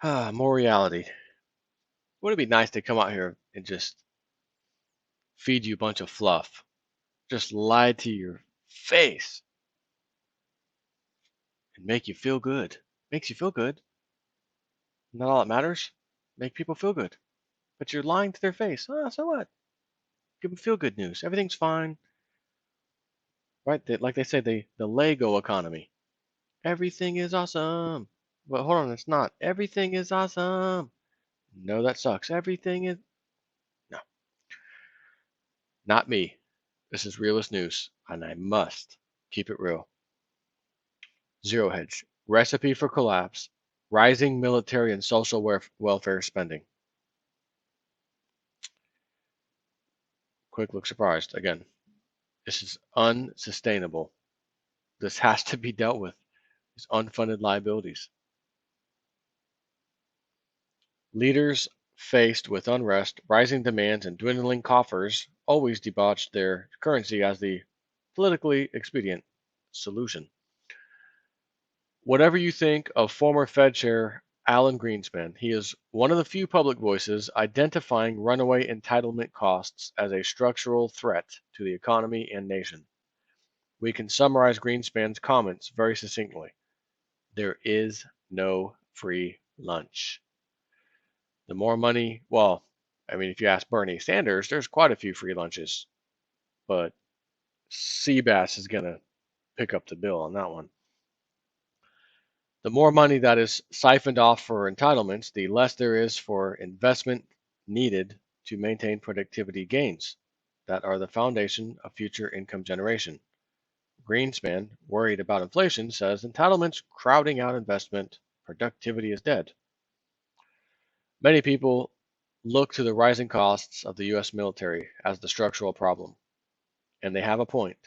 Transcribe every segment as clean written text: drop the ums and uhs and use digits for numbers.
More reality. Wouldn't it be nice to come out here and just feed you a bunch of fluff? Just lie to your face and make you feel good. Makes you feel good. Not all that matters. Make people feel good. But you're lying to their face. So what? Give them feel good news. Everything's fine. Right? Like they say, the Lego economy. Everything is awesome. But hold on, it's not. Everything is awesome. No, that sucks. Everything is. No, not me. This is realist news, and I must keep it real. Zero hedge. Recipe for collapse. Rising military and social welfare spending. Quick look surprised. Again, this is unsustainable. This has to be dealt with. These unfunded liabilities. Leaders faced with unrest, rising demands, and dwindling coffers always debauched their currency as the politically expedient solution. Whatever you think of former Fed Chair Alan Greenspan, he is one of the few public voices identifying runaway entitlement costs as a structural threat to the economy and nation. We can summarize Greenspan's comments very succinctly. There is no free lunch. The more money, well, I mean, if you ask Bernie Sanders, there's quite a few free lunches, but Seabass is going to pick up the bill on that one. The more money that is siphoned off for entitlements, the less there is for investment needed to maintain productivity gains that are the foundation of future income generation. Greenspan, worried about inflation, says entitlements crowding out investment, productivity is dead. Many people look to the rising costs of the U.S. military as the structural problem, and they have a point.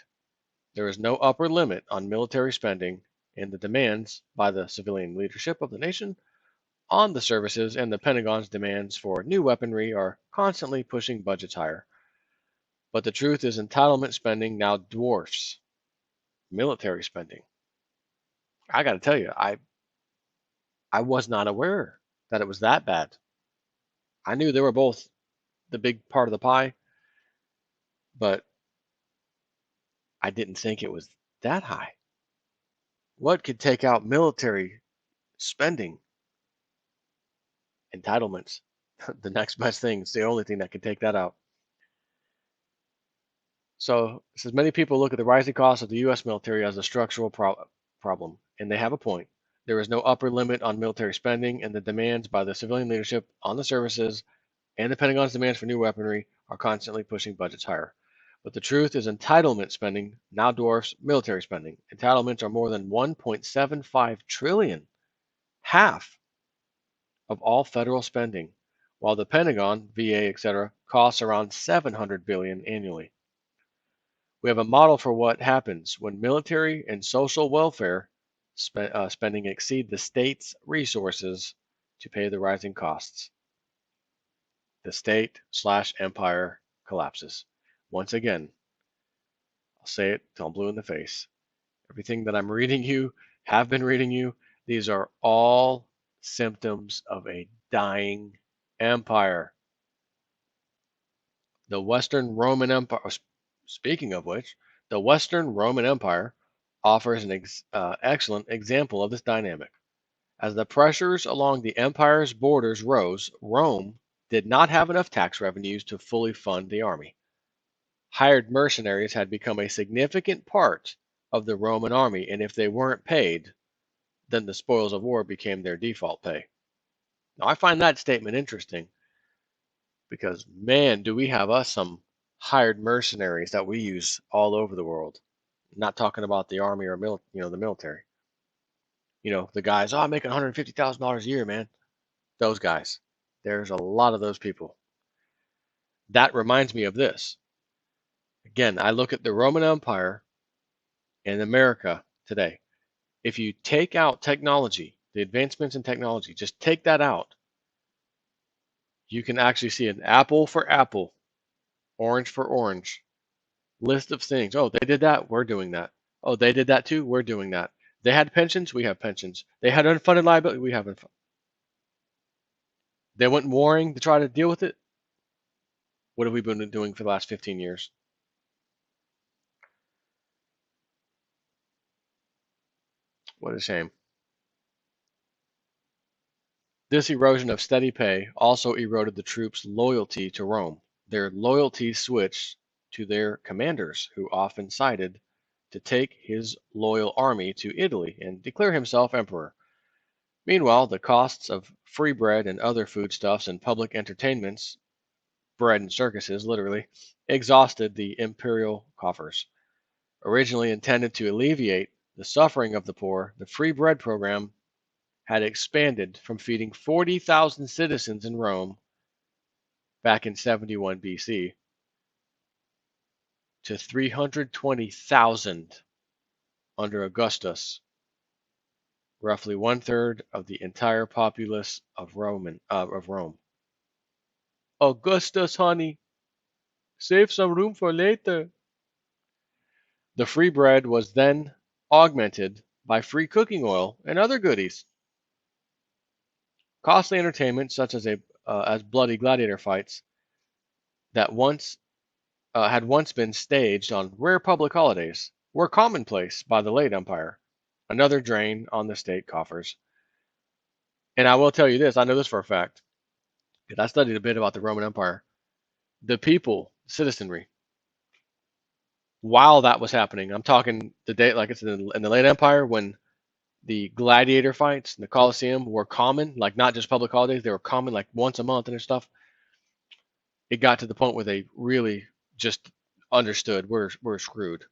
There is no upper limit on military spending, and the demands by the civilian leadership of the nation on the services and the Pentagon's demands for new weaponry are constantly pushing budgets higher. But the truth is, entitlement spending now dwarfs military spending. I got to tell you, I was not aware that it was that bad. I knew they were both the big part of the pie, but I didn't think it was that high. What could take out military spending? Entitlements. The next best thing. It's the only thing that can take that out. So it says many people look at the rising cost of the U.S. military as a structural problem, and they have a point. There is no upper limit on military spending, and the demands by the civilian leadership on the services and the Pentagon's demands for new weaponry are constantly pushing budgets higher. But the truth is, entitlement spending now dwarfs military spending. Entitlements are more than 1.75 trillion, half of all federal spending, while the Pentagon, VA, etc., costs around 700 billion annually. We have a model for what happens when military and social welfare spending exceed the state's resources to pay the rising costs. The state/empire collapses. Once again, I'll say it till I'm blue in the face. Everything that I'm reading you, have been reading you, these are all symptoms of a dying empire. The Western Roman Empire, speaking of which, the Western Roman Empire offers an excellent example of this dynamic. As the pressures along the empire's borders rose, Rome did not have enough tax revenues to fully fund the army. Hired mercenaries had become a significant part of the Roman army, and if they weren't paid, then the spoils of war became their default pay. Now, I find that statement interesting because, man, do we have us some hired mercenaries that we use all over the world. I'm not talking about the army or the military. The guys, I'm making $150,000 a year, man. Those guys. There's a lot of those people. That reminds me of this. Again, I look at the Roman Empire and America today. If you take out technology, the advancements in technology, just take that out, you can actually see an apple for apple, orange for orange list of things. Oh, they did that, we're doing that. Oh, they did that too, we're doing that. They had pensions, we have pensions. They had unfunded liability, we have unfunded. They went warring to try to deal with it. What have we been doing for the last 15 years? What a shame. This erosion of steady pay also eroded the troops' loyalty to Rome. Their loyalty switched to their commanders, who often sided to take his loyal army to Italy and declare himself emperor. Meanwhile, the costs of free bread and other foodstuffs and public entertainments, bread and circuses literally, exhausted the imperial coffers. Originally intended to alleviate the suffering of the poor, the free bread program had expanded from feeding 40,000 citizens in Rome back in 71 BC to 320,000 under Augustus, roughly one third of the entire populace of Rome. Augustus, honey, save some room for later. The free bread was then augmented by free cooking oil and other goodies. Costly entertainment, such as bloody gladiator fights, that once had once been staged on rare public holidays, were commonplace by the late empire. Another drain on the state coffers. And I will tell you this: I know this for a fact because I studied a bit about the Roman Empire. The people, citizenry, while that was happening, I'm talking the day, like it's in the late empire when the gladiator fights in the Colosseum were common, like not just public holidays, they were common like once a month and stuff. It got to the point where they really just understood we're screwed.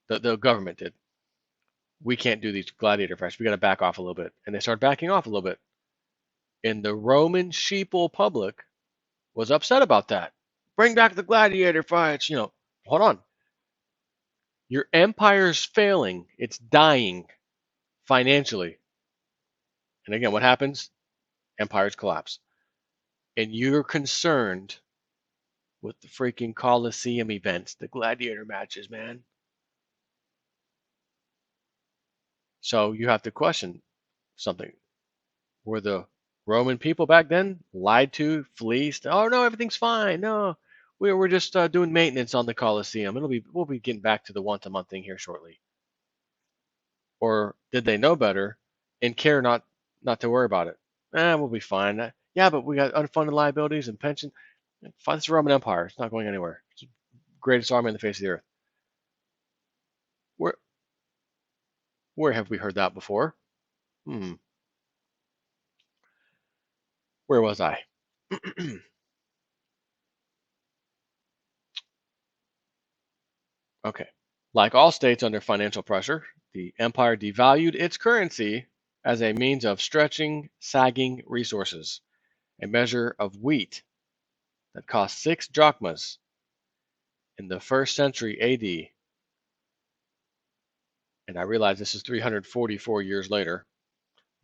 The government did. We can't do these gladiator fights. We got to back off a little bit. And they started backing off a little bit. And the Roman sheeple public was upset about that. Bring back the gladiator fights. Hold on. Your empire's failing. It's dying financially. And again, what happens? Empires collapse. And you're concerned with the freaking Colosseum events, the gladiator matches, man. So you have to question something. Were the Roman people back then lied to, fleeced? Oh no, everything's fine. No, we're just doing maintenance on the Colosseum. We'll be getting back to the once a month thing here shortly. Or did they know better and care not to worry about it? We'll be fine. Yeah, but we got unfunded liabilities and pension. Fine, it's the Roman Empire. It's not going anywhere. It's the greatest army on the face of the earth. Where where have we heard that before? Hmm. Where was I? Okay. Like all states under financial pressure, the empire devalued its currency as a means of stretching sagging resources. A measure of wheat that cost 6 drachmas in the first century AD, and I realize this is 344 years later,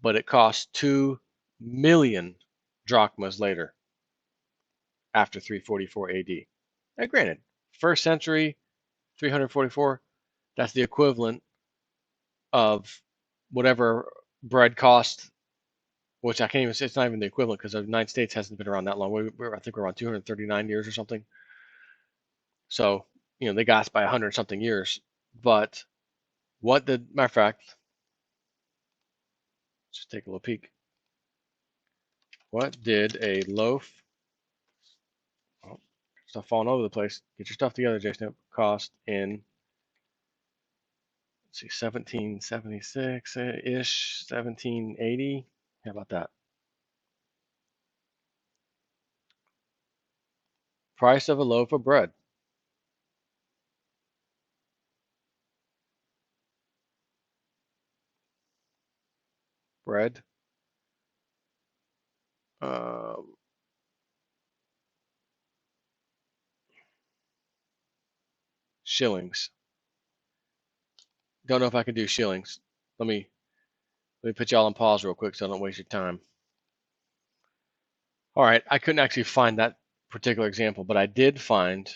but it cost 2 million drachmas later, after 344 AD. Now, granted, first century, 344, that's the equivalent of whatever bread cost, which I can't even say, it's not even the equivalent because the United States hasn't been around that long. I think we're around 239 years or something. So, they got us by 100 something years. But matter of fact, just take a little peek. What did a loaf, oh, stuff falling over the place. Get your stuff together, Jason. Cost in, let's see, 1776-ish, 1780. How about that? Price of a loaf of bread. Bread. Um, Shillings. Don't know if I can do shillings. Let me put y'all on pause real quick so I don't waste your time. All right, I couldn't actually find that particular example, but I did find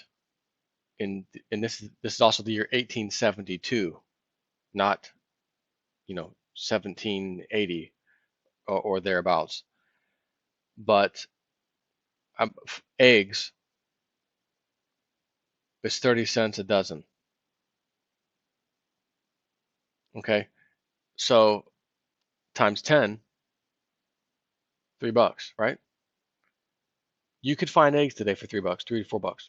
this is also the year 1872, not 1780 or thereabouts. But Eggs is 30 cents a dozen. Okay, so times 10, $3, right? You could find eggs today for $3, $3 to $4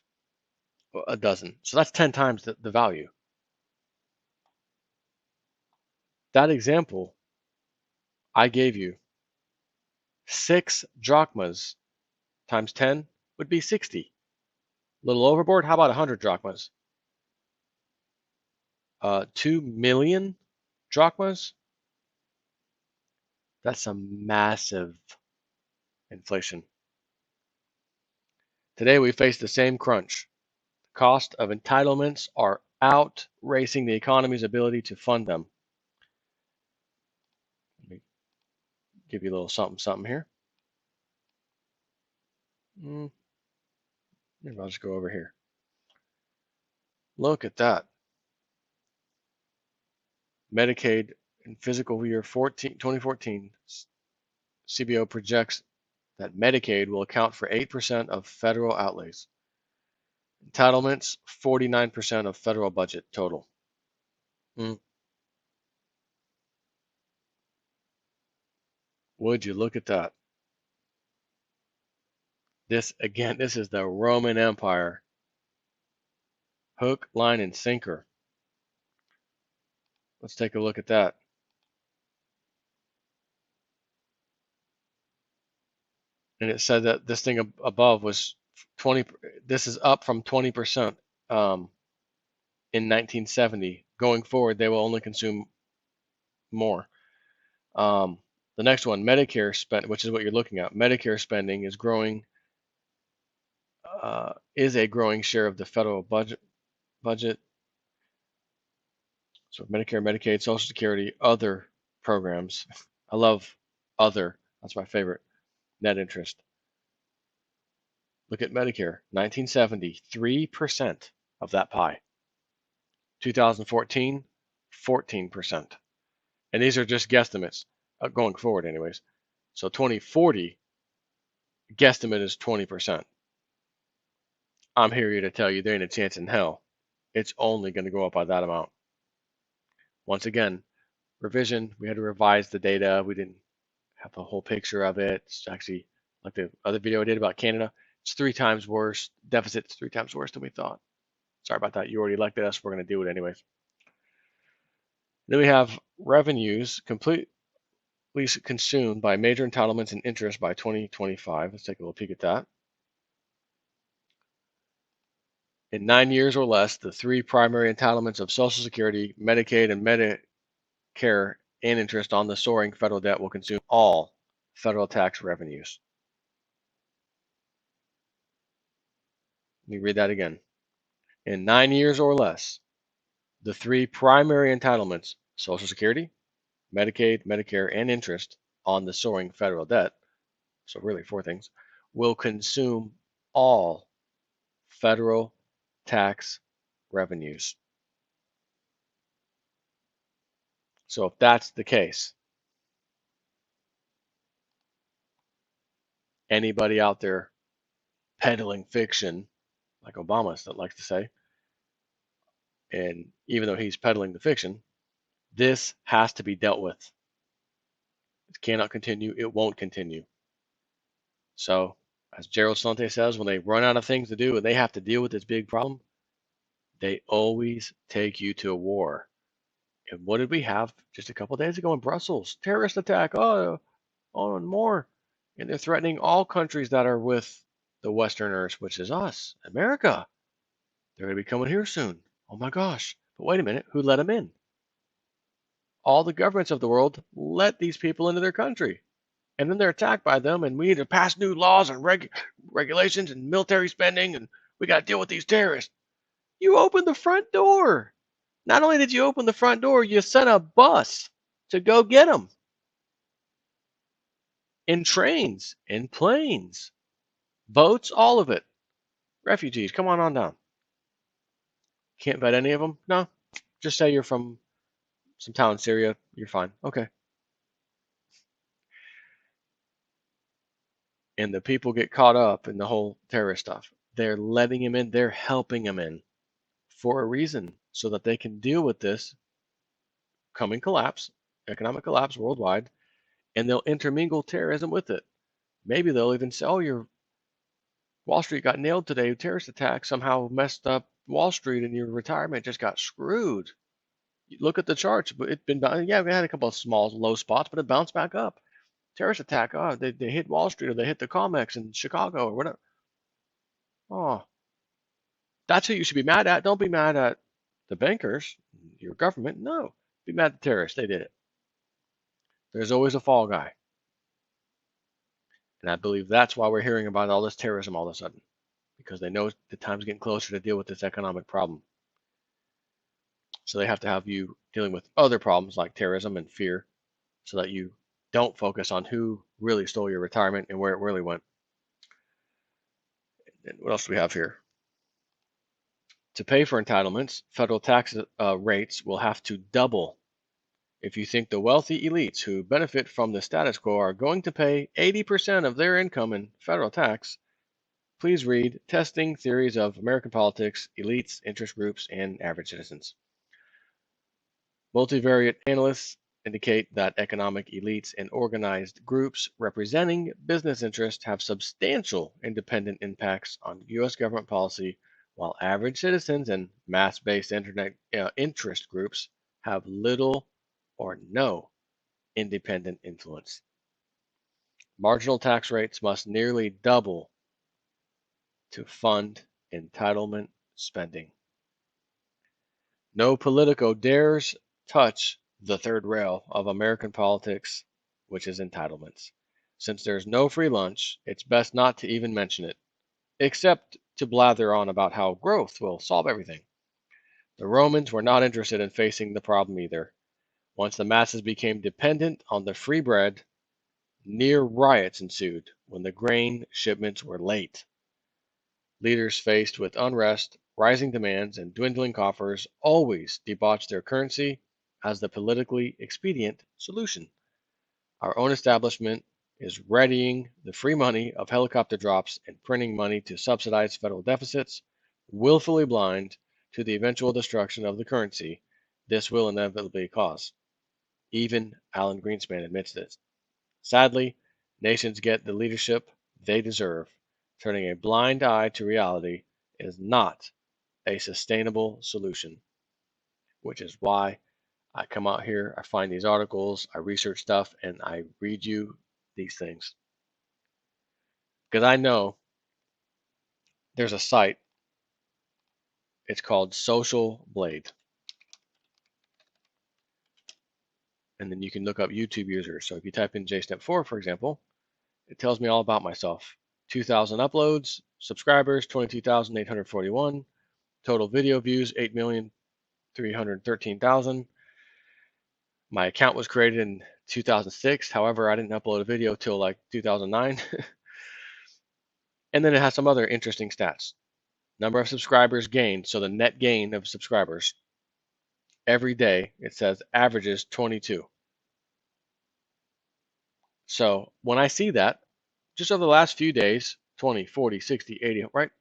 a dozen. So that's 10 times the value. That example I gave you, 6 drachmas times 10 would be 60. A little overboard. How about 100 drachmas? 2 million drachmas. That's a massive inflation. Today we face the same crunch. The cost of entitlements are outracing the economy's ability to fund them. Let me give you a little something something here. Maybe I'll just go over here. Look at that. Medicaid in fiscal year 2014, CBO projects that Medicaid will account for 8% of federal outlays. Entitlements, 49% of federal budget total. Would you look at that? This, again, this is the Roman Empire. Hook, line, and sinker. Let's take a look at that. And it said that this thing above was 20. This is up from 20% in 1970. Going forward, they will only consume more. The next one, Medicare spend, which is what you're looking at. Medicare spending is growing, is a growing share of the federal budget. So Medicare, Medicaid, Social Security, other programs. I love other. That's my favorite. Net interest. Look at Medicare. 1970, 3% of that pie. 2014, 14%. And these are just guesstimates going forward, anyways. So 2040, guesstimate is 20%. I'm here to tell you there ain't a chance in hell. It's only going to go up by that amount. Once again, revision. We had to revise the data. We didn't have the whole picture of it. It's actually like the other video I did about Canada. It's 3 times worse. Deficit's 3 times worse than we thought. Sorry about that. You already elected us. We're going to do it anyways. Then we have revenues completely consumed by major entitlements and interest by 2025. Let's take a little peek at that. In 9 years or less, the 3 primary entitlements of Social Security, Medicaid, and Medicare and interest on the soaring federal debt will consume all federal tax revenues. Let me read that again. In 9 years or less, the 3 primary entitlements, Social Security, Medicaid, Medicare, and interest on the soaring federal debt, so really 4 things, will consume all federal tax revenues. So if that's the case, anybody out there peddling fiction, like Obama likes to say, and even though he's peddling the fiction, this has to be dealt with. It cannot continue. It won't continue. So, as Gerald Salente says, when they run out of things to do and they have to deal with this big problem, they always take you to a war. And what did we have just a couple days ago in Brussels? Terrorist attack. Oh, and more. And they're threatening all countries that are with the Westerners, which is us, America. They're going to be coming here soon. Oh my gosh. But wait a minute. Who let them in? All the governments of the world let these people into their country. And then they're attacked by them, and we need to pass new laws and regulations and military spending, and we got to deal with these terrorists. You opened the front door. Not only did you open the front door, you sent a bus to go get them. In trains, in planes, boats, all of it. Refugees, come on down. Can't vet any of them? No. Just say you're from some town in Syria. You're fine. Okay. and the people get caught up in the whole terrorist stuff. They're letting him in, they're helping him in for a reason so that they can deal with this coming collapse, economic collapse worldwide, and they'll intermingle terrorism with it. Maybe they'll even say, oh, your Wall Street got nailed today. Terrorist attack somehow messed up Wall Street and your retirement just got screwed. You look at the charts, but it's been, yeah, we had a couple of small low spots, but it bounced back up. Terrorist attack, oh, they hit Wall Street or they hit the COMEX in Chicago or whatever. Oh, that's who you should be mad at. Don't be mad at the bankers, your government. No, be mad at the terrorists. They did it. There's always a fall guy. And I believe that's why we're hearing about all this terrorism all of a sudden, because they know the time's getting closer to deal with this economic problem. So they have to have you dealing with other problems like terrorism and fear so that you don't focus on who really stole your retirement and where it really went. And what else do we have here? To pay for entitlements, federal tax rates will have to double. If you think the wealthy elites who benefit from the status quo are going to pay 80% of their income in federal tax, please read Testing Theories of American Politics, Elites, Interest Groups, and Average Citizens. Multivariate analysts indicate that economic elites and organized groups representing business interests have substantial independent impacts on U.S. government policy, while average citizens and mass-based internet interest groups have little or no independent influence. Marginal tax rates must nearly double to fund entitlement spending. No Politico dares touch the third rail of American politics, which is entitlements. Since there's no free lunch, it's best not to even mention it, except to blather on about how growth will solve everything. The Romans were not interested in facing the problem either. Once the masses became dependent on the free bread, near riots ensued when the grain shipments were late. Leaders faced with unrest, rising demands, and dwindling coffers always debauched their currency as the politically expedient solution. Our own establishment is readying the free money of helicopter drops and printing money to subsidize federal deficits, willfully blind to the eventual destruction of the currency this will inevitably cause. Even Alan Greenspan admits this. Sadly, nations get the leadership they deserve. Turning a blind eye to reality is not a sustainable solution, which is why I come out here, I find these articles, I research stuff, and I read you these things. Because I know there's a site, it's called Social Blade. And then you can look up YouTube users. So if you type in JStep4, for example, it tells me all about myself. 2,000 uploads, subscribers, 22,841, total video views, 8,313,000. My account was created in 2006. However, I didn't upload a video till like 2009. And then it has some other interesting stats. Number of subscribers gained, so the net gain of subscribers every day, it says averages 22. So when I see that, just over the last few days, 20, 40, 60, 80, right?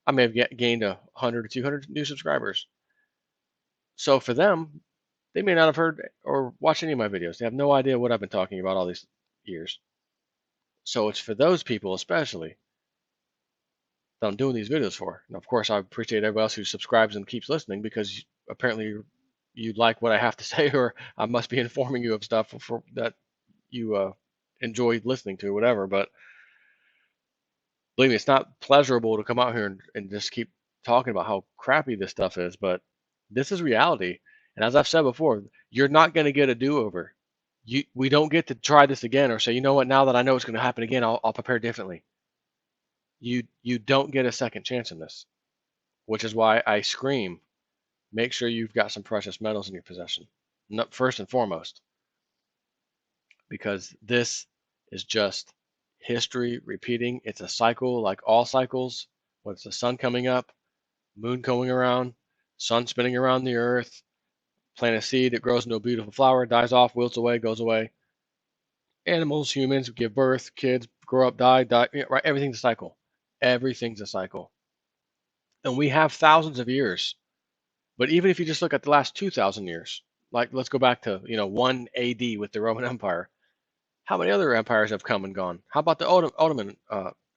I may have gained 100 or 200 new subscribers. So for them, they may not have heard or watched any of my videos. They have no idea what I've been talking about all these years. So it's for those people especially that I'm doing these videos for. And of course, I appreciate everybody else who subscribes and keeps listening because apparently you like what I have to say, or I must be informing you of stuff for that you enjoy listening to, whatever. But believe me, it's not pleasurable to come out here and just keep talking about how crappy this stuff is. But this is reality. And as I've said before, you're not going to get a do-over. We don't get to try this again or say, you know what, now that I know it's going to happen again, I'll prepare differently. You don't get a second chance in this, which is why I scream, make sure you've got some precious metals in your possession, first and foremost, because this is just history repeating. It's a cycle like all cycles. When it's the sun coming up, moon going around, sun spinning around the earth, plant a seed, it grows into a beautiful flower, dies off, wilts away, goes away. Animals, humans give birth, kids, grow up, die, die. Yeah, right? Everything's a cycle. Everything's a cycle. And we have thousands of years. But even if you just look at the last 2,000 years, like let's go back to 1 AD with the Roman Empire. How many other empires have come and gone? How about the Ottoman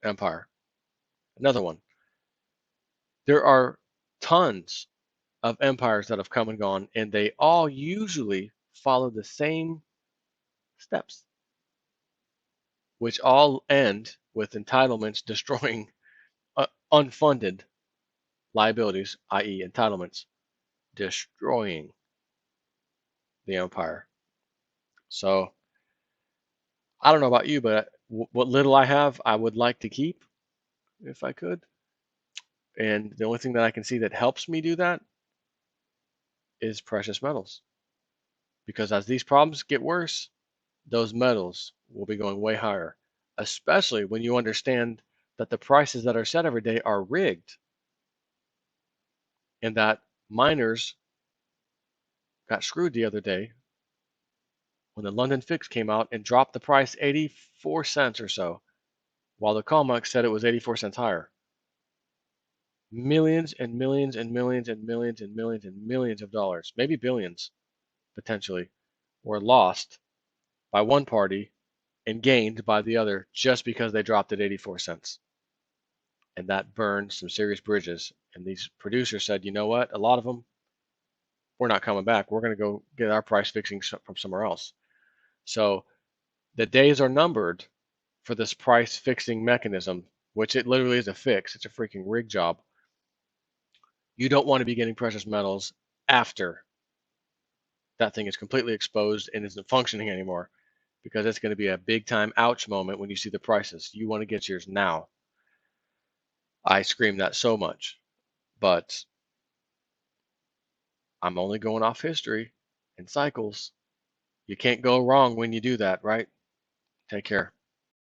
Empire? Another one. There are tons of empires that have come and gone, and they all usually follow the same steps, which all end with entitlements destroying unfunded liabilities, i.e., entitlements, destroying the empire. So I don't know about you, but what little I have, I would like to keep if I could. And the only thing that I can see that helps me do that is precious metals. Because as these problems get worse, those metals will be going way higher, especially when you understand that the prices that are set every day are rigged and that miners got screwed the other day when the London Fix came out and dropped the price 84 cents or so, while the COMEX said it was 84 cents higher. Millions and millions and millions and millions and millions and millions of dollars, maybe billions potentially, were lost by one party and gained by the other just because they dropped it 84 cents. And that burned some serious bridges. And these producers said, you know what? A lot of them, we're not coming back. We're going to go get our price fixing from somewhere else. So the days are numbered for this price fixing mechanism, which it literally is a fix. It's a freaking rig job. You don't want to be getting precious metals after that thing is completely exposed and isn't functioning anymore, because it's going to be a big time ouch moment when you see the prices. You want to get yours now. I scream that so much, but I'm only going off history and cycles. You can't go wrong when you do that, right? Take care.